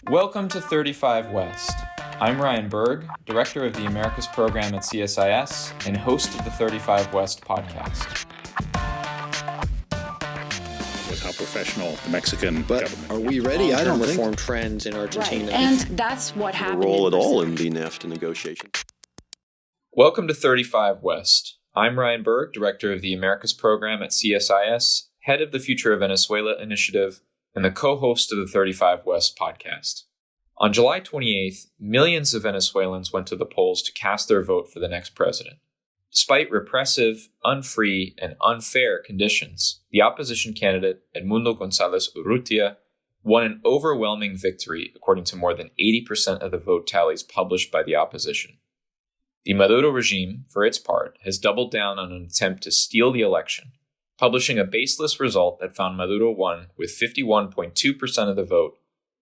Welcome to 35 West. I'm Ryan Berg, Director of the Americas Program at CSIS and host of the 35 West podcast. With how professional the Mexican government. Are we ready? I don't reform think. trends in Argentina. Right. And that's what happened. Role at all in the NAFTA negotiations. Welcome to 35 West. I'm Ryan Berg, Director of the Americas Program at CSIS, head of the Future of Venezuela initiative, and the co-host of the 35 West podcast. On July 28th, millions of Venezuelans went to the polls to cast their vote for the next president. Despite repressive, unfree, and unfair conditions, the opposition candidate, Edmundo González Urrutia, won an overwhelming victory according to more than 80% of the vote tallies published by the opposition. The Maduro regime, for its part, has doubled down on an attempt to steal the election, publishing a baseless result that found Maduro won with 51.2% of the vote,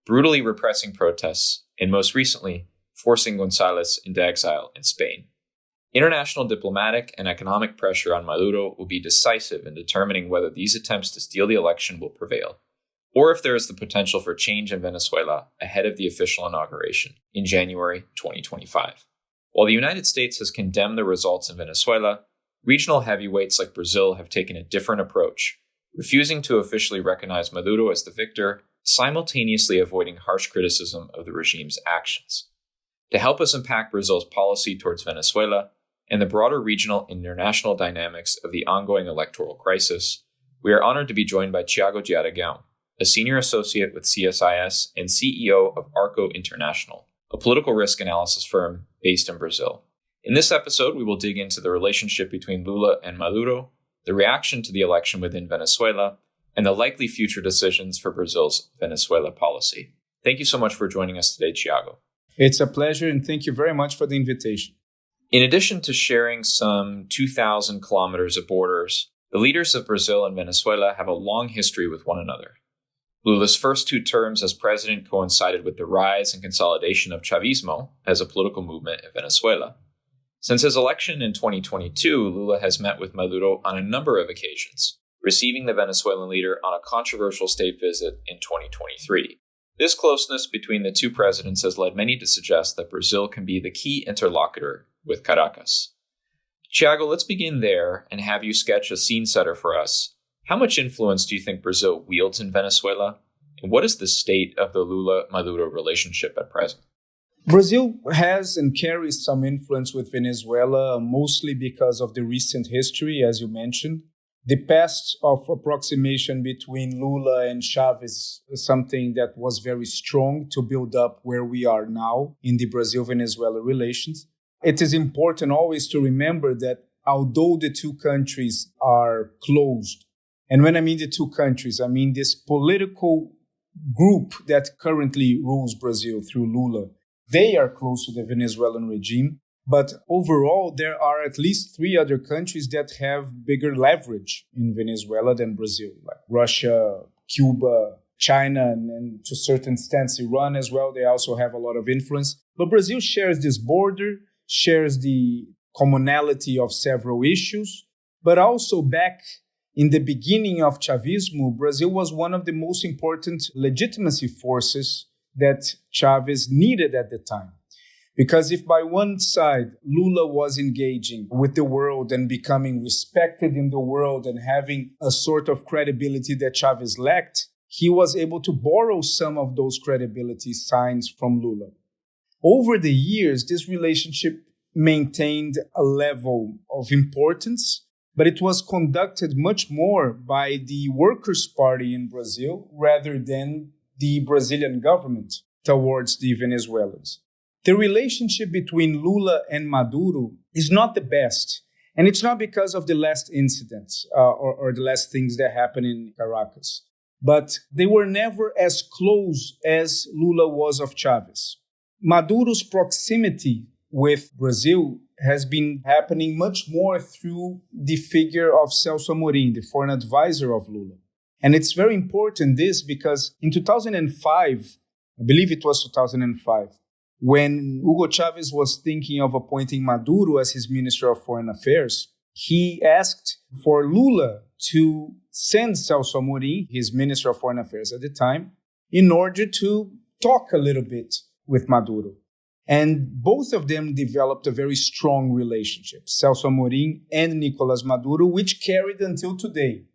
brutally repressing protests, and most recently, forcing González into exile in Spain. International diplomatic and economic pressure on Maduro will be decisive in determining whether these attempts to steal the election will prevail, or if there is the potential for change in Venezuela ahead of the official inauguration in January 2025. While the United States has condemned the results in Venezuela, regional heavyweights like Brazil have taken a different approach, refusing to officially recognize Maduro as the victor, simultaneously avoiding harsh criticism of the regime's actions. To help us unpack Brazil's policy towards Venezuela and the broader regional and international dynamics of the ongoing electoral crisis, we are honored to be joined by Thiago de Aragão, a senior associate with CSIS and CEO of Arko International, a political risk analysis firm based in Brazil. In this episode, we will dig into the relationship between Lula and Maduro, the reaction to the election within Venezuela, and the likely future decisions for Brazil's Venezuela policy. Thank you so much for joining us today, Thiago. It's a pleasure, and thank you very much for the invitation. In addition to sharing some 2,000 kilometers of borders, the leaders of Brazil and Venezuela have a long history with one another. Lula's first 2 terms as president coincided with the rise and consolidation of Chavismo as a political movement in Venezuela. Since his election in 2022, Lula has met with Maduro on a number of occasions, receiving the Venezuelan leader on a controversial state visit in 2023. This closeness between the 2 presidents has led many to suggest that Brazil can be the key interlocutor with Caracas. Thiago, let's begin there and have you sketch a scene setter for us. How much influence do you think Brazil wields in Venezuela? And what is the state of the Lula-Maduro relationship at present? Brazil has and carries some influence with Venezuela, mostly because of the recent history, as you mentioned. The past of approximation between Lula and Chavez is something that was very strong to build up where we are now in the Brazil-Venezuela relations. It is important always to remember that although the 2 countries are closed, and when I mean the 2 countries, I mean this political group that currently rules Brazil through Lula, they are close to the Venezuelan regime. But overall, there are at least 3 other countries that have bigger leverage in Venezuela than Brazil, like Russia, Cuba, China, and to a certain extent Iran as well. They also have a lot of influence. But Brazil shares this border, shares the commonality of several issues, but also back in the beginning of Chavismo, Brazil was one of the most important legitimacy forces that Chavez needed at the time. Because if by one side, Lula was engaging with the world and becoming respected in the world and having a sort of credibility that Chavez lacked, he was able to borrow some of those credibility signs from Lula. Over the years, this relationship maintained a level of importance, but it was conducted much more by the Workers' Party in Brazil rather than the Brazilian government towards the Venezuelans. The relationship between Lula and Maduro is not the best. And it's not because of the last incidents or the last things that happened in Caracas. But they were never as close as Lula was of Chavez. Maduro's proximity with Brazil has been happening much more through the figure of Celso Amorim, the foreign advisor of Lula. And it's very important this because in 2005, I believe it was 2005, when Hugo Chavez was thinking of appointing Maduro as his Minister of Foreign Affairs, he asked for Lula to send Celso Amorim, his Minister of Foreign Affairs at the time, in order to talk a little bit with Maduro. And both of them developed a very strong relationship, Celso Amorim and Nicolás Maduro, which carried until today.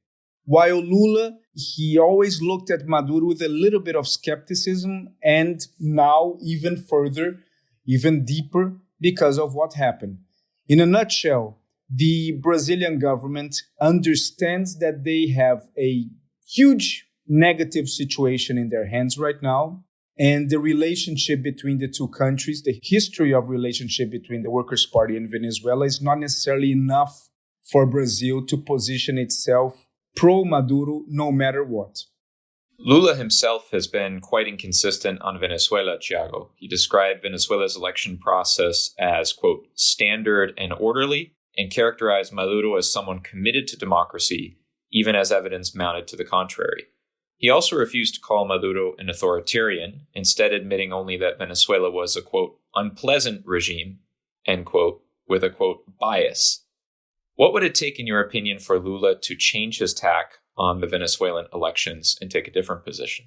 While Lula, he always looked at Maduro with a little bit of skepticism, and now even further, even deeper, because of what happened. In a nutshell, the Brazilian government understands that they have a huge negative situation in their hands right now. And the relationship between the two countries, the history of relationship between the Workers' Party and Venezuela is not necessarily enough for Brazil to position itself pro-Maduro no matter what. Lula himself has been quite inconsistent on Venezuela, Thiago. He described Venezuela's election process as, quote, standard and orderly, and characterized Maduro as someone committed to democracy, even as evidence mounted to the contrary. He also refused to call Maduro an authoritarian, instead admitting only that Venezuela was a, quote, unpleasant regime, end quote, with a, quote, bias. What would it take, in your opinion, for Lula to change his tack on the Venezuelan elections and take a different position?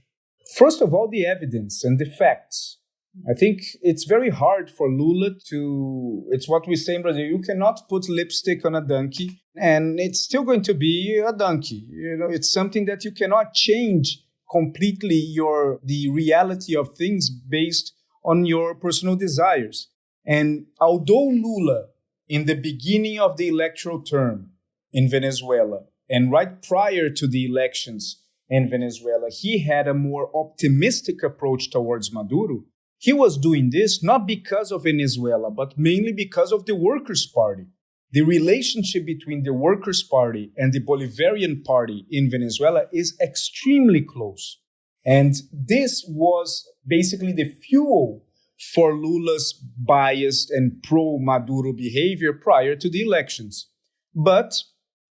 First of all, the evidence and the facts. I think it's very hard for Lula to, it's what we say in Brazil, you cannot put lipstick on a donkey and it's still going to be a donkey. You know, it's something that you cannot change completely the reality of things based on your personal desires. And although Lula, in the beginning of the electoral term in Venezuela and right prior to the elections in Venezuela, he had a more optimistic approach towards Maduro, he was doing this not because of Venezuela, but mainly because of the Workers' Party. The relationship between the Workers' Party and the Bolivarian Party in Venezuela is extremely close. And this was basically the fuel for Lula's biased and pro-Maduro behavior prior to the elections. But,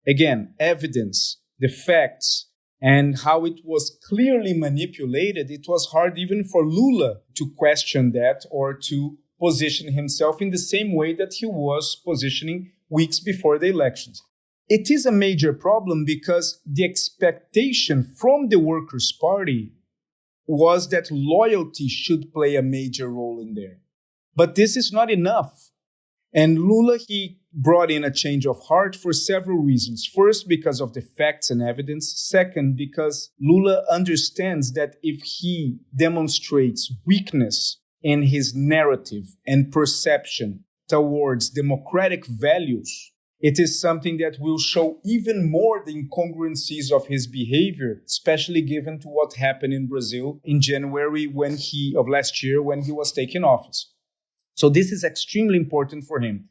again, evidence, the facts, and how it was clearly manipulated, it was hard even for Lula to question that or to position himself in the same way that he was positioning weeks before the elections. It is a major problem because the expectation from the Workers' Party was that loyalty should play a major role in there. But this is not enough. And Lula, he brought in a change of heart for several reasons. First, because of the facts and evidence. Second, because Lula understands that if he demonstrates weakness in his narrative and perception towards democratic values, it is something that will show even more the incongruencies of his behavior, especially given to what happened in Brazil in January of last year when he was taking office. So this is extremely important for him.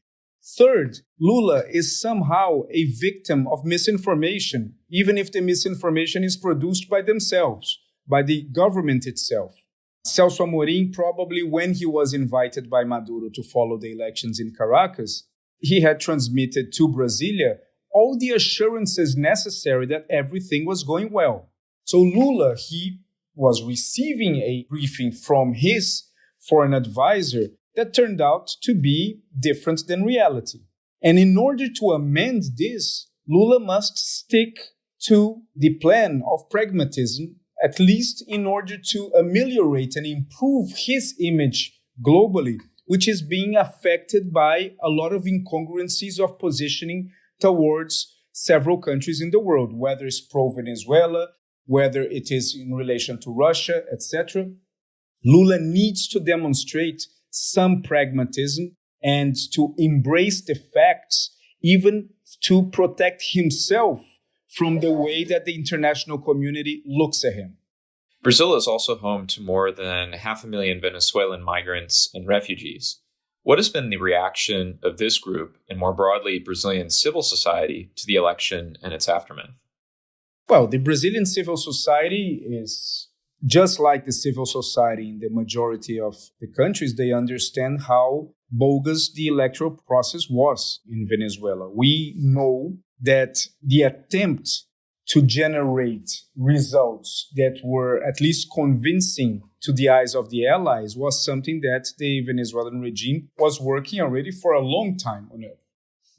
Third, Lula is somehow a victim of misinformation, even if the misinformation is produced by themselves, by the government itself. Celso Amorim, probably when he was invited by Maduro to follow the elections in Caracas, he had transmitted to Brasilia all the assurances necessary that everything was going well. So Lula, he was receiving a briefing from his foreign advisor that turned out to be different than reality. And in order to amend this, Lula must stick to the plan of pragmatism, at least in order to ameliorate and improve his image globally, which is being affected by a lot of incongruencies of positioning towards several countries in the world, whether it's pro-Venezuela, whether it is in relation to Russia, etc. Lula needs to demonstrate some pragmatism and to embrace the facts, even to protect himself from the way that the international community looks at him. Brazil is also home to more than 500,000 Venezuelan migrants and refugees. What has been the reaction of this group and more broadly Brazilian civil society to the election and its aftermath? Well, the Brazilian civil society is just like the civil society in the majority of the countries. They understand how bogus the electoral process was in Venezuela. We know that the attempt to generate results that were at least convincing to the eyes of the allies was something that the Venezuelan regime was working already for a long time on it.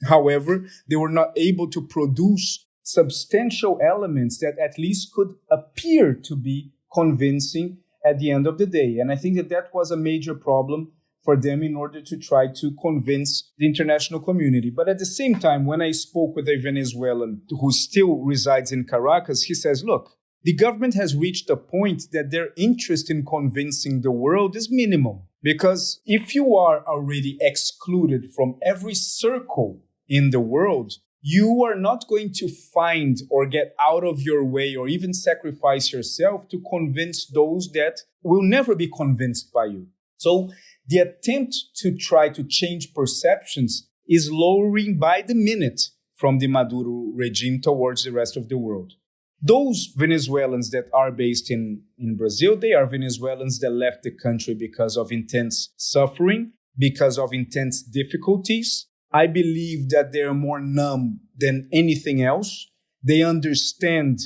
However, they were not able to produce substantial elements that at least could appear to be convincing at the end of the day. And I think that was a major problem for them in order to try to convince the international community. But at the same time, when I spoke with a Venezuelan who still resides in Caracas, he says, look, the government has reached a point that their interest in convincing the world is minimal. Because if you are already excluded from every circle in the world, you are not going to find or get out of your way or even sacrifice yourself to convince those that will never be convinced by you. So the attempt to try to change perceptions is lowering by the minute from the Maduro regime towards the rest of the world. Those Venezuelans that are based in Brazil, they are Venezuelans that left the country because of intense suffering, because of intense difficulties. I believe that they are more numb than anything else. They understand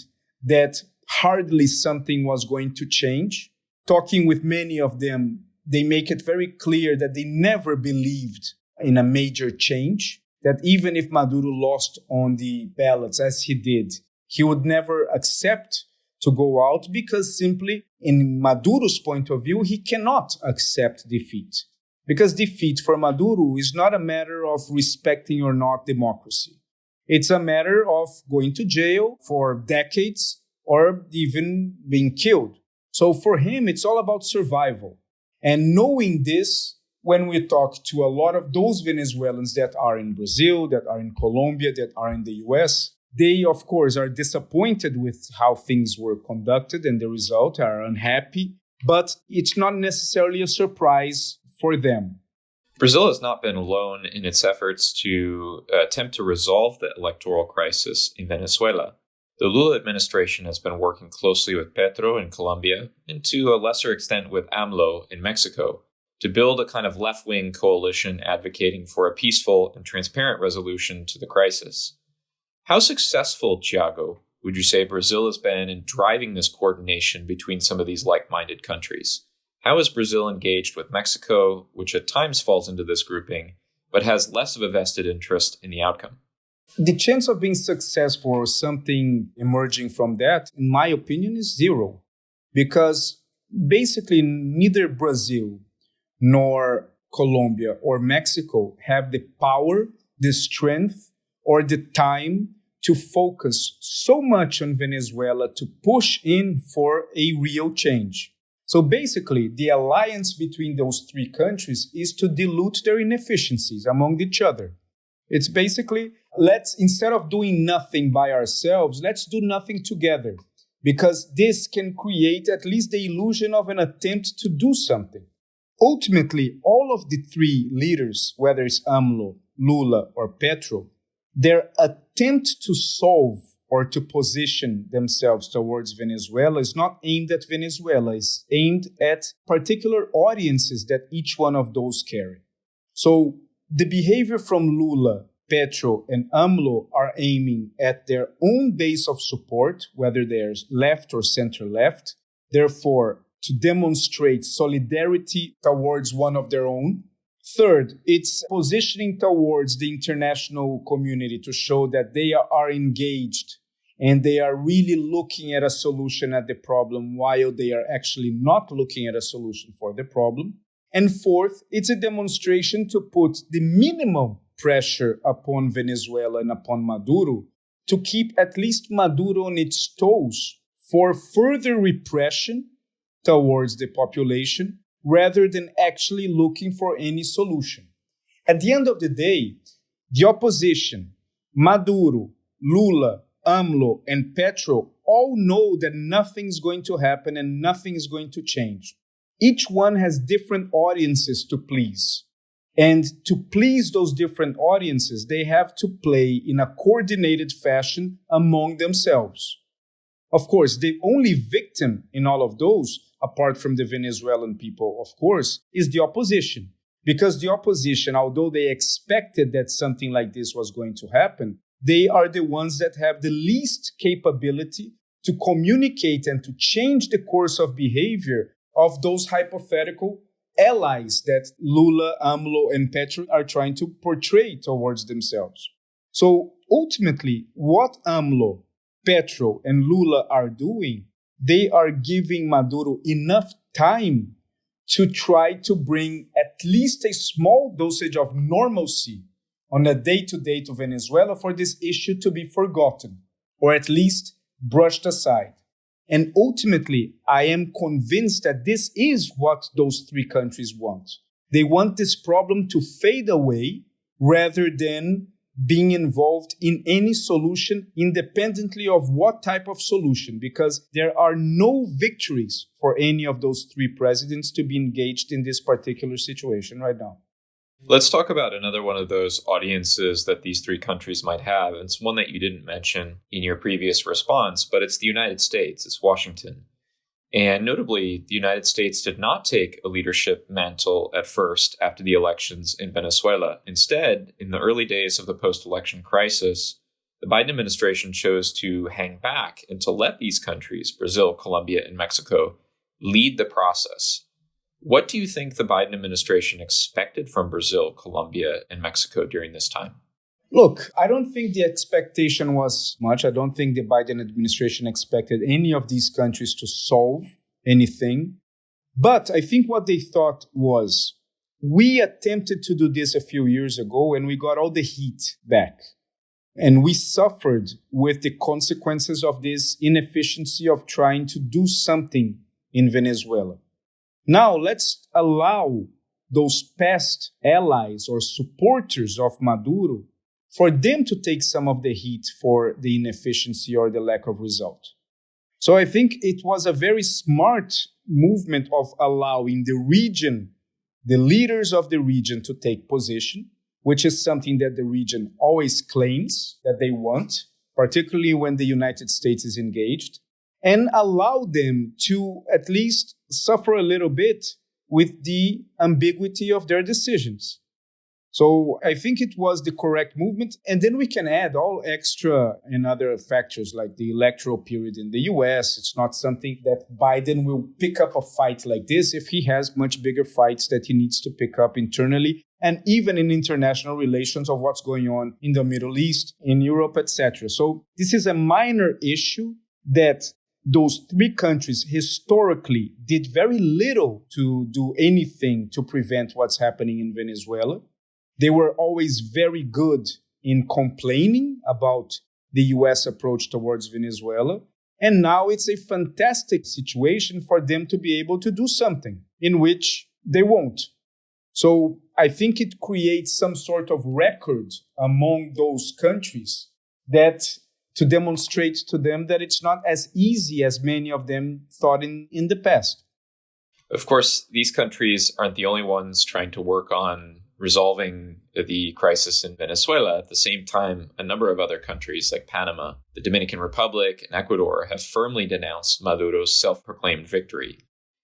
that hardly something was going to change. Talking with many of them, they make it very clear that they never believed in a major change, that even if Maduro lost on the ballots, as he did, he would never accept to go out because simply, in Maduro's point of view, he cannot accept defeat. Because defeat for Maduro is not a matter of respecting or not democracy. It's a matter of going to jail for decades or even being killed. So for him, it's all about survival. And knowing this, when we talk to a lot of those Venezuelans that are in Brazil, that are in Colombia, that are in the US, they, of course, are disappointed with how things were conducted and the result, are unhappy. But it's not necessarily a surprise for them. Brazil has not been alone in its efforts to attempt to resolve the electoral crisis in Venezuela. The Lula administration has been working closely with Petro in Colombia, and to a lesser extent with AMLO in Mexico, to build a kind of left-wing coalition advocating for a peaceful and transparent resolution to the crisis. How successful, Thiago, would you say Brazil has been in driving this coordination between some of these like-minded countries? How is Brazil engaged with Mexico, which at times falls into this grouping, but has less of a vested interest in the outcome? The chance of being successful or something emerging from that, in my opinion, is zero. Because basically neither Brazil nor Colombia or Mexico have the power, the strength, or the time to focus so much on Venezuela to push in for a real change. So basically, the alliance between those three countries is to dilute their inefficiencies among each other. It's basically, instead of doing nothing by ourselves, let's do nothing together. Because this can create at least the illusion of an attempt to do something. Ultimately, all of the three leaders, whether it's AMLO, Lula, or Petro, their attempt to solve or to position themselves towards Venezuela is not aimed at Venezuela, it's aimed at particular audiences that each one of those carry. So the behavior from Lula, Petro, and AMLO are aiming at their own base of support, whether they're left or center-left, therefore to demonstrate solidarity towards one of their own. Third, it's positioning towards the international community to show that they are engaged and they are really looking at a solution at the problem while they are actually not looking at a solution for the problem. And fourth, it's a demonstration to put the minimum pressure upon Venezuela and upon Maduro to keep at least Maduro on its toes for further repression towards the population, rather than actually looking for any solution. At the end of the day, the opposition, Maduro, Lula, AMLO, and Petro all know that nothing's going to happen and nothing is going to change. Each one has different audiences to please. And to please those different audiences, they have to play in a coordinated fashion among themselves. Of course, the only victim in all of those, apart from the Venezuelan people, of course, is the opposition. Because the opposition, although they expected that something like this was going to happen, they are the ones that have the least capability to communicate and to change the course of behavior of those hypothetical allies that Lula, AMLO, and Petro are trying to portray towards themselves. So ultimately, what AMLO, Petro, and Lula are doing they are giving Maduro enough time to try to bring at least a small dosage of normalcy on a day-to-day to Venezuela for this issue to be forgotten, or at least brushed aside. And ultimately, I am convinced that this is what those three countries want. They want this problem to fade away rather than being involved in any solution independently of what type of solution, because there are no victories for any of those three presidents to be engaged in this particular situation right now. Let's talk about another one of those audiences that these three countries might have. And it's one that you didn't mention in your previous response, but it's the United States. It's Washington. And notably, the United States did not take a leadership mantle at first after the elections in Venezuela. Instead, in the early days of the post-election crisis, the Biden administration chose to hang back and to let these countries, Brazil, Colombia, and Mexico, lead the process. What do you think the Biden administration expected from Brazil, Colombia, and Mexico during this time? Look, I don't think the expectation was much. I don't think the Biden administration expected any of these countries to solve anything. But I think what they thought was, we attempted to do this a few years ago and we got all the heat back. And we suffered with the consequences of this inefficiency of trying to do something in Venezuela. Now, let's allow those past allies or supporters of Maduro for them to take some of the heat for the inefficiency or the lack of result. So I think it was a very smart movement of allowing the region, the leaders of the region to take position, which is something that the region always claims that they want, particularly when the United States is engaged, and allow them to at least suffer a little bit with the ambiguity of their decisions. So I think it was the correct movement. And then we can add all extra and other factors like the electoral period in the US. It's not something that Biden will pick up a fight like this if he has much bigger fights that he needs to pick up internally and even in international relations of what's going on in the Middle East, in Europe, etc. So this is a minor issue that those three countries historically did very little to do anything to prevent what's happening in Venezuela. They were always very good in complaining about the US approach towards Venezuela. And now it's a fantastic situation for them to be able to do something in which they won't. So I think it creates some sort of record among those countries that to demonstrate to them that it's not as easy as many of them thought in the past. Of course, these countries aren't the only ones trying to work on resolving the crisis in Venezuela. At the same time, a number of other countries like Panama, the Dominican Republic, and Ecuador have firmly denounced Maduro's self-proclaimed victory.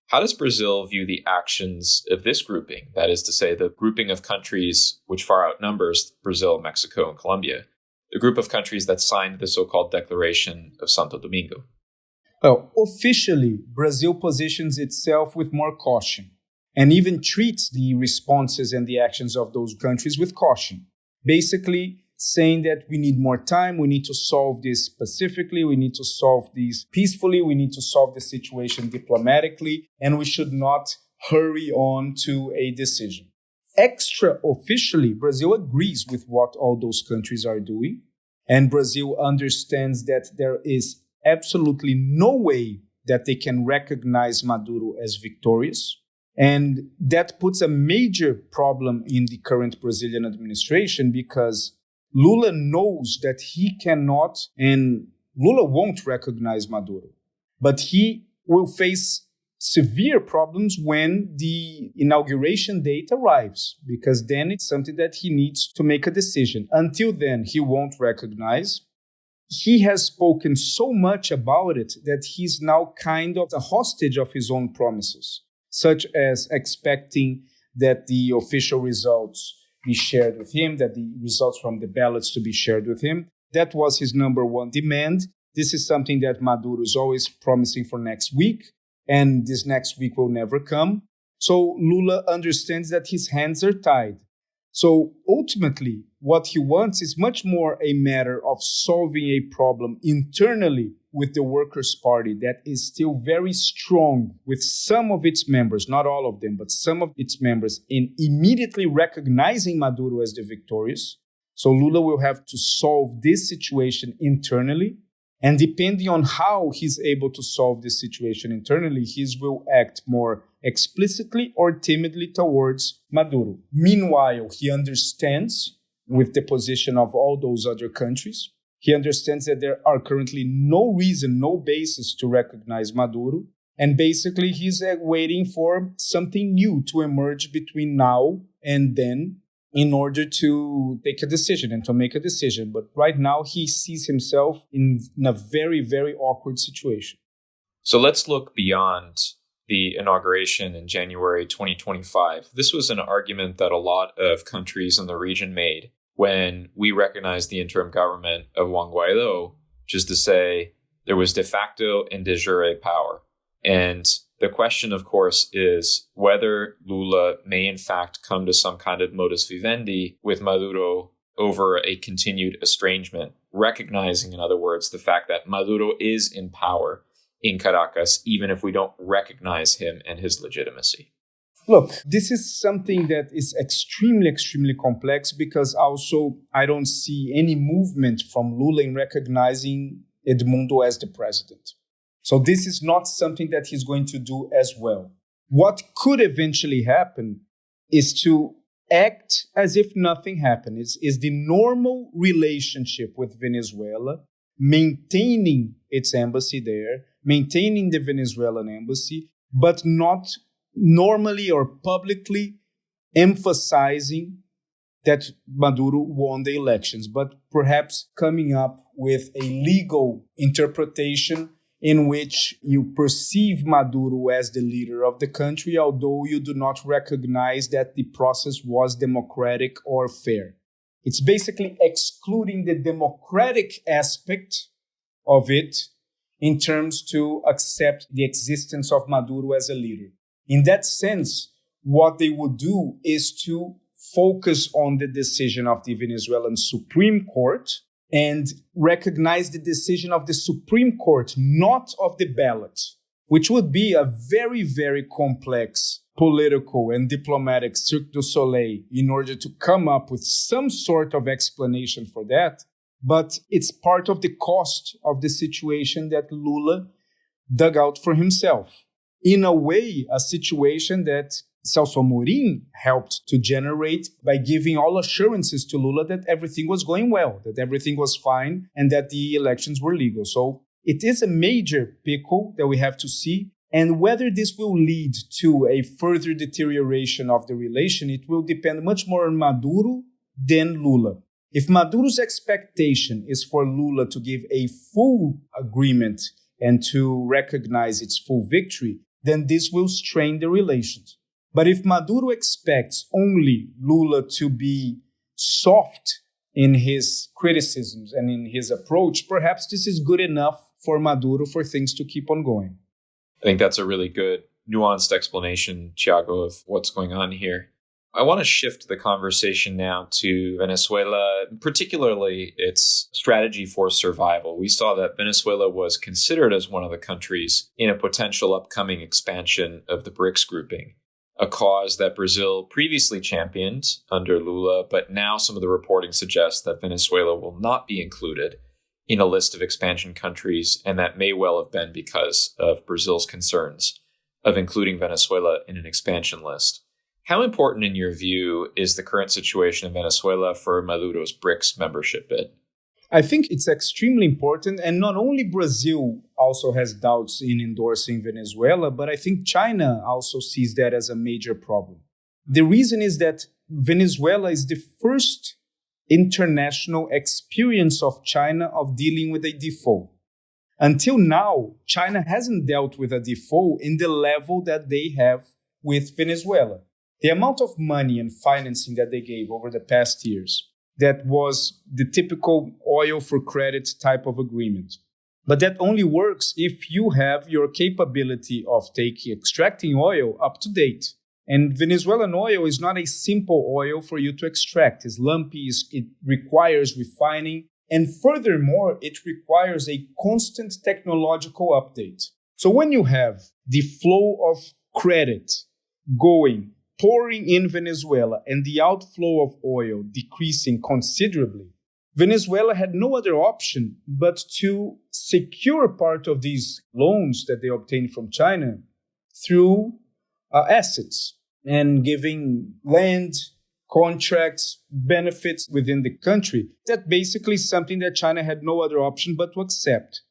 How does Brazil view the actions of this grouping, that is to say, the grouping of countries which far outnumbers Brazil, Mexico, and Colombia, the group of countries that signed the so-called Declaration of Santo Domingo? Well, officially, Brazil positions itself with more caution and even treats the responses and the actions of those countries with caution, basically saying that we need more time, we need to solve this pacifically, we need to solve this peacefully, we need to solve the situation diplomatically, and we should not hurry on to a decision. Extra officially, Brazil agrees with what all those countries are doing, and Brazil understands that there is absolutely no way that they can recognize Maduro as victorious. And that puts a major problem in the current Brazilian administration because Lula knows that he cannot, and Lula won't recognize Maduro, but he will face severe problems when the inauguration date arrives, because then it's something that he needs to make a decision. Until then, he won't recognize. He has spoken so much about it that he's now kind of a hostage of his own promises, such as expecting that the official results be shared with him, that the results from the ballots to be shared with him. That was his number one demand. This is something that Maduro is always promising for next week, and this next week will never come. So Lula understands that his hands are tied. So ultimately, what he wants is much more a matter of solving a problem internally with the Workers' Party that is still very strong with some of its members, not all of them, but some of its members, in immediately recognizing Maduro as the victorious. So Lula will have to solve this situation internally. And depending on how he's able to solve this situation internally, he will act more explicitly or timidly towards Maduro. Meanwhile, he understands with the position of all those other countries, he understands that there are currently no reason, no basis to recognize Maduro. And basically, he's waiting for something new to emerge between now and then in order to take a decision and to make a decision. But right now, he sees himself in a very, very awkward situation. So let's look beyond the inauguration in January 2025. This was an argument that a lot of countries in the region made when we recognized the interim government of Juan Guaido, which is to say there was de facto and de jure power. And the question, of course, is whether Lula may in fact come to some kind of modus vivendi with Maduro over a continued estrangement, recognizing, in other words, the fact that Maduro is in power in Caracas, even if we don't recognize him and his legitimacy. Look, this is something that is extremely, extremely complex because also I don't see any movement from Lula in recognizing Edmundo as the president. So this is not something that he's going to do as well. What could eventually happen is to act as if nothing happened. Is the normal relationship with Venezuela, maintaining its embassy there, maintaining the Venezuelan embassy, but not normally or publicly emphasizing that Maduro won the elections, but perhaps coming up with a legal interpretation in which you perceive Maduro as the leader of the country, although you do not recognize that the process was democratic or fair. It's basically excluding the democratic aspect of it in terms to accept the existence of Maduro as a leader. In that sense, what they would do is to focus on the decision of the Venezuelan Supreme Court and recognize the decision of the Supreme Court, not of the ballot, which would be a very, very complex political and diplomatic Cirque du Soleil in order to come up with some sort of explanation for that. But it's part of the cost of the situation that Lula dug out for himself. In a way, a situation that Celso Amorim helped to generate by giving all assurances to Lula that everything was going well, that everything was fine, and that the elections were legal. So it is a major pickle that we have to see. And whether this will lead to a further deterioration of the relation, it will depend much more on Maduro than Lula. If Maduro's expectation is for Lula to give a full agreement and to recognize its full victory, then this will strain the relations. But if Maduro expects only Lula to be soft in his criticisms and in his approach, perhaps this is good enough for Maduro for things to keep on going. I think that's a really good, nuanced explanation, Thiago, of what's going on here. I want to shift the conversation now to Venezuela, particularly its strategy for survival. We saw that Venezuela was considered as one of the countries in a potential upcoming expansion of the BRICS grouping, a cause that Brazil previously championed under Lula, but now some of the reporting suggests that Venezuela will not be included in a list of expansion countries, and that may well have been because of Brazil's concerns of including Venezuela in an expansion list. How important, in your view, is the current situation in Venezuela for Maduro's BRICS membership bid? I think it's extremely important, and not only Brazil also has doubts in endorsing Venezuela, but I think China also sees that as a major problem. The reason is that Venezuela is the first international experience of China of dealing with a default. Until now, China hasn't dealt with a default in the level that they have with Venezuela. The amount of money and financing that they gave over the past years, that was the typical oil for credit type of agreement. But that only works if you have your capability of extracting oil up to date. And Venezuelan oil is not a simple oil for you to extract. It's lumpy, it requires refining. And furthermore, it requires a constant technological update. So when you have the flow of credit pouring in Venezuela and the outflow of oil decreasing considerably, Venezuela had no other option but to secure part of these loans that they obtained from China through assets and giving land, contracts, benefits within the country. That basically is something that China had no other option but to accept.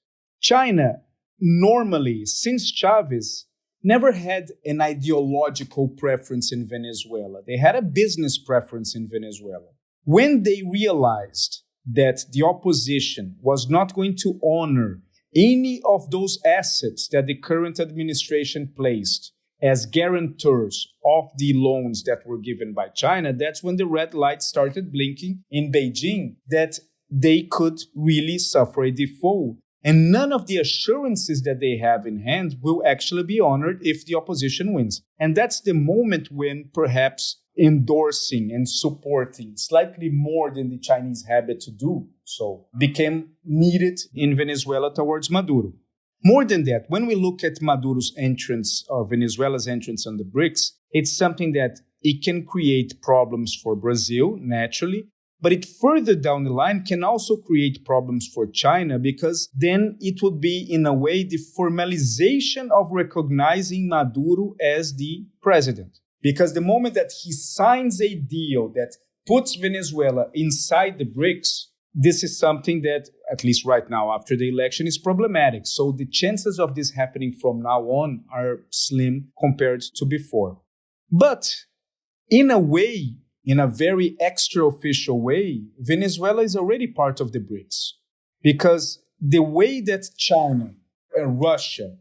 China, normally, since Chavez, never had an ideological preference in Venezuela. They had a business preference in Venezuela. When they realized that the opposition was not going to honor any of those assets that the current administration placed as guarantors of the loans that were given by China, that's when the red light started blinking in Beijing that they could really suffer a default. And none of the assurances that they have in hand will actually be honored if the opposition wins. And that's the moment when perhaps endorsing and supporting slightly more than the Chinese habit to do so became needed in Venezuela towards Maduro. More than that, when we look at Maduro's entrance or Venezuela's entrance on the BRICS, it's something that it can create problems for Brazil, naturally, but it further down the line can also create problems for China because then it would be, in a way, the formalization of recognizing Maduro as the president. Because the moment that he signs a deal that puts Venezuela inside the BRICS, this is something that, at least right now after the election, is problematic. So the chances of this happening from now on are slim compared to before. But in a way, in a very extra-official way, Venezuela is already part of the BRICS. Because the way that China and Russia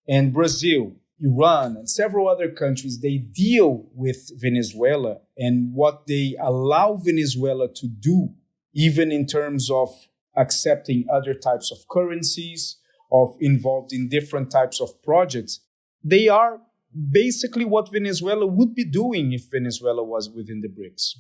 and Brazil, Iran, and several other countries, they deal with Venezuela and what they allow Venezuela to do, even in terms of accepting other types of currencies, of involved in different types of projects, they are basically what Venezuela would be doing if Venezuela was within the BRICS.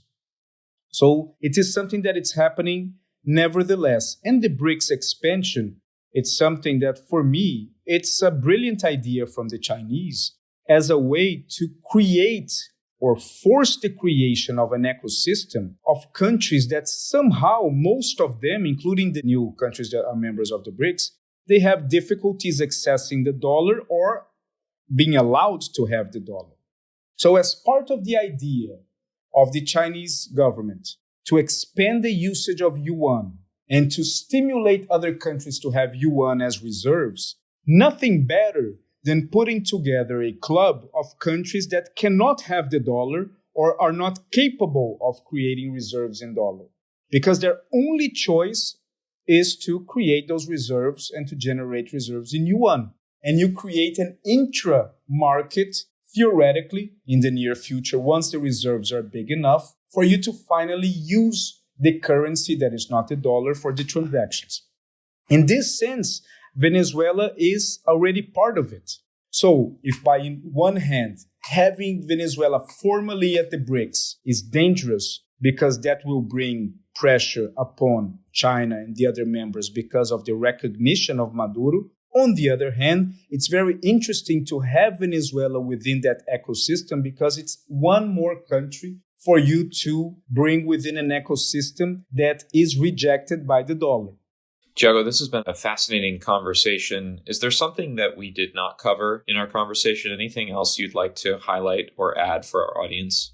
So it is something that it's happening nevertheless. And the BRICS expansion, it's something that for me, it's a brilliant idea from the Chinese as a way to create or force the creation of an ecosystem of countries that somehow, most of them, including the new countries that are members of the BRICS, they have difficulties accessing the dollar or being allowed to have the dollar. So as part of the idea of the Chinese government to expand the usage of yuan and to stimulate other countries to have yuan as reserves, nothing better than putting together a club of countries that cannot have the dollar or are not capable of creating reserves in dollar. Because their only choice is to create those reserves and to generate reserves in yuan. And you create an intra-market, theoretically, in the near future, once the reserves are big enough, for you to finally use the currency that is not the dollar for the transactions. In this sense, Venezuela is already part of it. So, if by one hand, having Venezuela formally at the BRICS is dangerous because that will bring pressure upon China and the other members because of the recognition of Maduro, on the other hand, it's very interesting to have Venezuela within that ecosystem because it's one more country for you to bring within an ecosystem that is rejected by the dollar. Thiago, this has been a fascinating conversation. Is there something that we did not cover in our conversation? Anything else you'd like to highlight or add for our audience?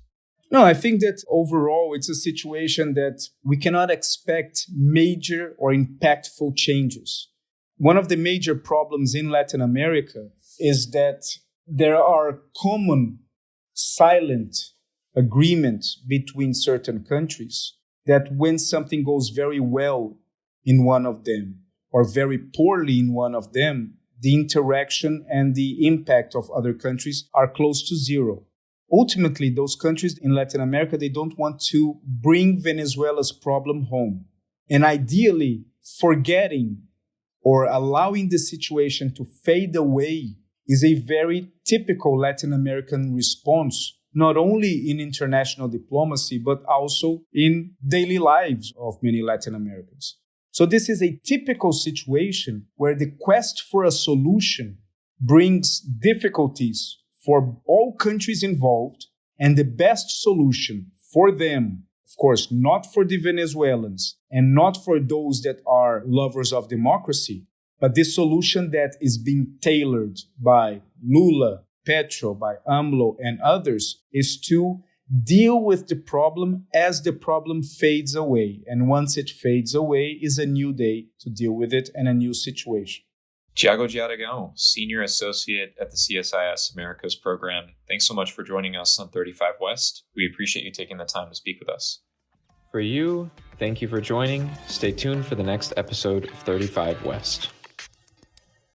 No, I think that overall it's a situation that we cannot expect major or impactful changes. One of the major problems in Latin America is that there are common silent agreements between certain countries that when something goes very well in one of them or very poorly in one of them, the interaction and the impact of other countries are close to zero. Ultimately, those countries in Latin America, they don't want to bring Venezuela's problem home. And ideally, forgetting or allowing the situation to fade away is a very typical Latin American response, not only in international diplomacy, but also in daily lives of many Latin Americans. So this is a typical situation where the quest for a solution brings difficulties for all countries involved, and the best solution for them, of course, not for the Venezuelans and not for those that are lovers of democracy, but the solution that is being tailored by Lula, Petro, by AMLO, and others is to deal with the problem as the problem fades away. And once it fades away is a new day to deal with it and a new situation. Thiago de Aragão, Senior Associate at the CSIS Americas Program. Thanks so much for joining us on 35 West. We appreciate you taking the time to speak with us. For you, thank you for joining. Stay tuned for the next episode of 35 West.